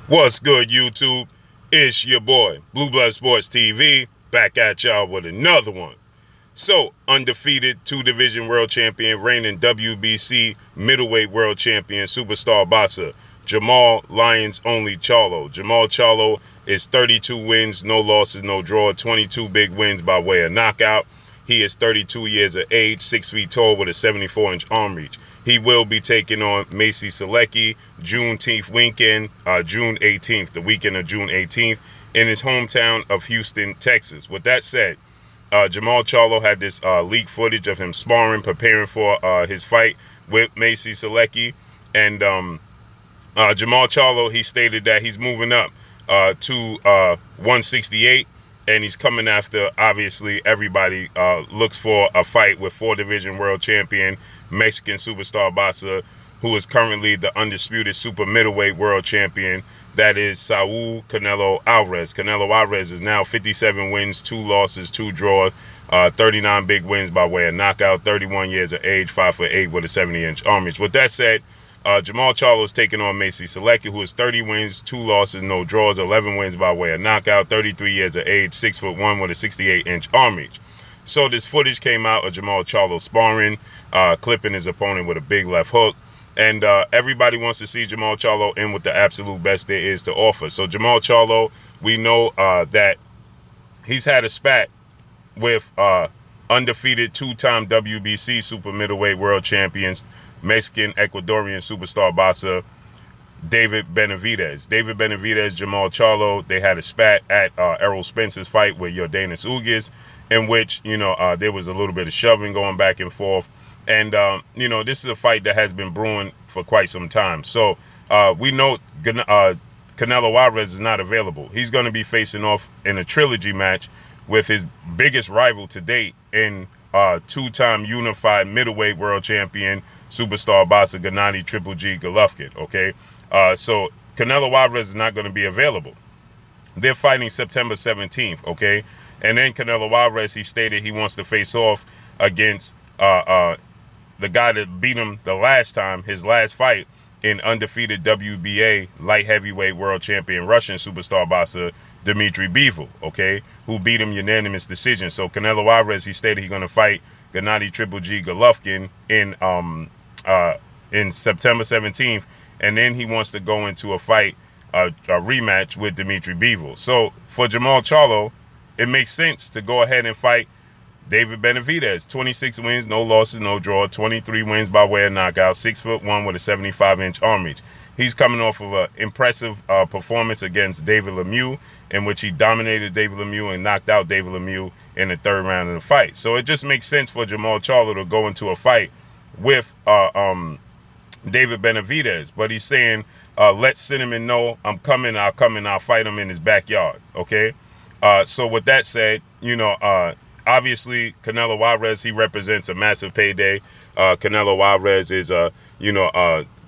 What's good, YouTube? It's your boy, Blue Blood Sports TV, back at y'all with another one. So, undefeated two-division world champion, reigning WBC middleweight world champion, superstar boxer, Jermall Lions Only Charlo. Jermall Charlo is 32 wins, no losses, no draw, 22 big wins by way of knockout. He is 32 years of age, 6 feet tall with a 74-inch arm reach. He will be taking on MACIEJ SULECKI Juneteenth weekend, June 18th, the weekend of June 18th, in his hometown of Houston, Texas. With that said, Jermall Charlo had this leaked footage of him sparring, preparing for his fight with MACIEJ SULECKI. And Jermall Charlo, he stated that he's moving up to 168. And he's coming after, obviously, everybody looks for a fight with four-division world champion, Mexican superstar boxer, who is currently the undisputed super middleweight world champion. That is Saul Canelo Alvarez. Canelo Alvarez is now 57 wins, 2 losses, 2 draws, 39 big wins by way of knockout, 31 years of age, 5'8" with a 70-inch arm reach. With that said, Jermall Charlo is taking on MACIEJ SULECKI, who is 30 wins, 2 losses, no draws, 11 wins by way of knockout, 33 years of age, 6'1" with a 68-inch arm reach. So this footage came out of Jermall Charlo sparring, clipping his opponent with a big left hook. And everybody wants to see Jermall Charlo in with the absolute best there is to offer. So Jermall Charlo, we know that he's had a spat with undefeated two-time WBC super middleweight world champions, Mexican Ecuadorian superstar boxer David Benavidez. David Benavidez, Jermall Charlo, they had a spat at Errol Spence's fight with Yordenis Ugas, in which, there was a little bit of shoving going back and forth. And, this is a fight that has been brewing for quite some time. So we know Canelo Alvarez is not available. He's going to be facing off in a trilogy match with his biggest rival to date in two-time unified middleweight world champion, superstar boxer Gennady Triple G Golovkin, okay? So Canelo Alvarez is not going to be available. They're fighting September 17th, okay? And then Canelo Alvarez, he stated he wants to face off against the guy that beat him the last time, his last fight, in undefeated WBA light heavyweight world champion Russian superstar boxer Dmitry Bivol, okay, who beat him unanimous decision. So Canelo Alvarez, he stated he's going to fight Gennady Triple G Golovkin in September 17th, and then he wants to go into a fight, a rematch with Dmitry Bivol. So for Jermall Charlo, it makes sense to go ahead and fight David Benavidez. 26 wins, no losses, no draw, 23 wins by way of knockout, 6'1" with a 75-inch arm reach. He's coming off of an impressive performance against David Lemieux, in which he dominated David Lemieux and knocked out David Lemieux in the 3rd round of the fight. So it just makes sense for Jermall Charlo to go into a fight with David Benavidez. But he's saying, let Cinnamon know I'm coming, I'll come and I'll fight him in his backyard, okay? So with that said, obviously, Canelo Alvarez, he represents a massive payday. Canelo Alvarez is,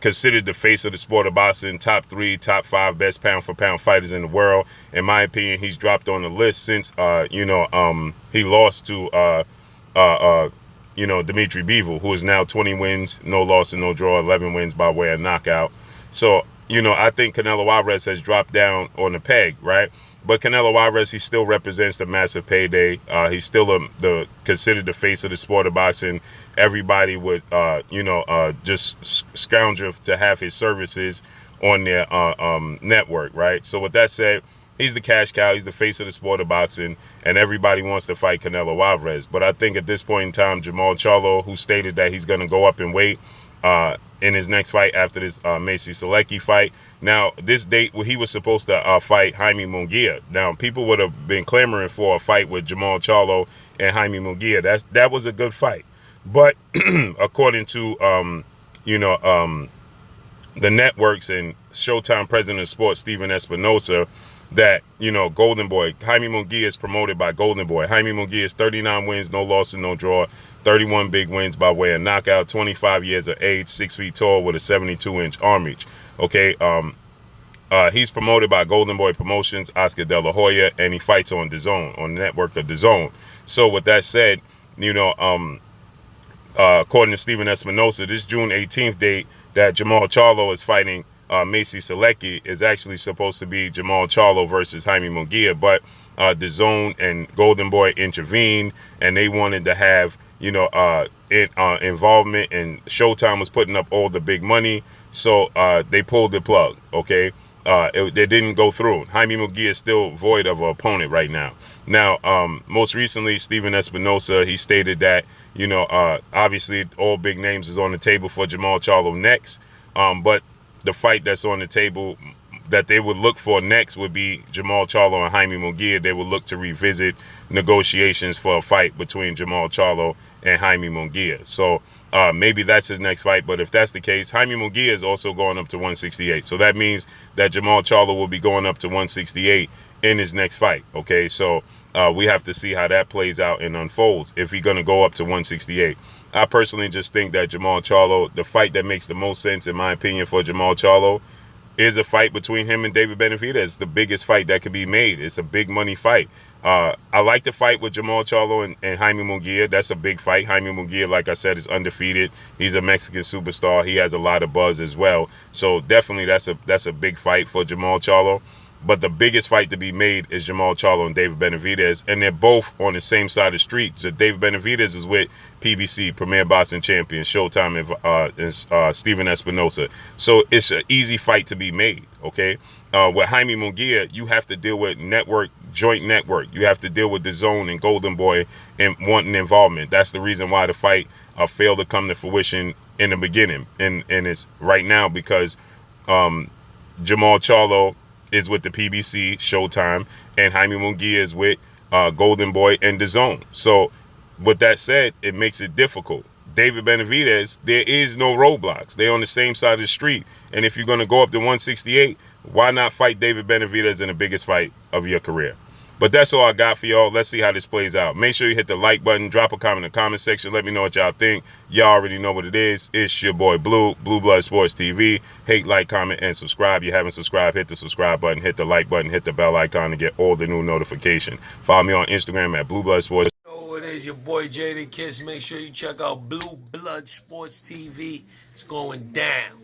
considered the face of the sport of boxing, top 3, top 5 best pound-for-pound fighters in the world. In my opinion, he's dropped on the list since, he lost to, Dmitry Bivol, who is now 20 wins, no loss and no draw, 11 wins by way of knockout. So, I think Canelo Alvarez has dropped down on the peg, right? But Canelo Alvarez, he still represents the massive payday. He's still considered the face of the sport of boxing. Everybody would, just scoundrel to have his services on their network, right? So with that said, he's the cash cow. He's the face of the sport of boxing, and everybody wants to fight Canelo Alvarez. But I think at this point in time, Jermall Charlo, who stated that he's going to go up in weight in his next fight after this MACIEJ SULECKI fight. Now, this date, he was supposed to fight Jaime Munguia. Now, people would have been clamoring for a fight with Jermall Charlo and Jaime Munguia. That was a good fight. But according to, the networks and Showtime president of sports, Steven Espinosa, that, Golden Boy, Jaime Munguia is promoted by Golden Boy. Jaime Munguia is 39 wins, no losses, no draw, 31 big wins by way of knockout, 25 years of age, 6 feet tall with a 72-inch arm reach. Okay, he's promoted by Golden Boy Promotions, Oscar De La Hoya, and he fights on DAZN, on the network of DAZN. So with that said, according to Steven Espinosa, this June 18th date that Jermall Charlo is fighting SULECKI is actually supposed to be Jermall Charlo versus Jaime Munguia, but the Zone and Golden Boy intervened, and they wanted to have, you know, involvement, and Showtime was putting up all the big money, so they pulled the plug. Okay, it didn't go through. Jaime Munguia is still void of an opponent right now. Now, most recently, Steven Espinosa, he stated that, you know, obviously all big names is on the table for Jermall Charlo next, but the fight that's on the table that they would look for next would be Jermall Charlo and Jaime Munguia. They would look to revisit negotiations for a fight between Jermall Charlo and Jaime Munguia. So maybe that's his next fight. But if that's the case, Jaime Munguia is also going up to 168. So that means that Jermall Charlo will be going up to 168 in his next fight. Okay, so we have to see how that plays out and unfolds if he's going to go up to 168. I personally just think that Jermall Charlo, the fight that makes the most sense, in my opinion, for Jermall Charlo is a fight between him and David Benavidez. The biggest fight that could be made. It's a big money fight. I like the fight with Jermall Charlo and Jaime Munguia. That's a big fight. Jaime Munguia, like I said, is undefeated. He's a Mexican superstar. He has a lot of buzz as well. So definitely that's a big fight for Jermall Charlo. But the biggest fight to be made is Jermall Charlo and David Benavidez, and they're both on the same side of the street. So David Benavidez is with PBC, Premier Boxing Champion, Showtime, and Steven Espinosa. So it's an easy fight to be made, okay? With Jaime Munguia, you have to deal with joint network. You have to deal with the Zone and Golden Boy and wanting involvement. That's the reason why the fight failed to come to fruition in the beginning. And it's right now because Jermall Charlo is with the PBC, Showtime, and Jaime Munguia is with Golden Boy and the Zone. So with that said, it makes it difficult. David Benavidez, there is no roadblocks. They're on the same side of the street. And if you're going to go up to 168, why not fight David Benavidez in the biggest fight of your career? But that's all I got for y'all. Let's see how this plays out. Make sure you hit the like button. Drop a comment in the comment section. Let me know what y'all think. Y'all already know what it is. It's your boy Blue, Blue Blood Sports TV. Hate, like, comment, and subscribe. If you haven't subscribed, hit the subscribe button. Hit the like button. Hit the bell icon to get all the new notification. Follow me on Instagram at Blue Blood Sports. Oh, it is your boy Jada Kiss. Make sure you check out Blue Blood Sports TV. It's going down.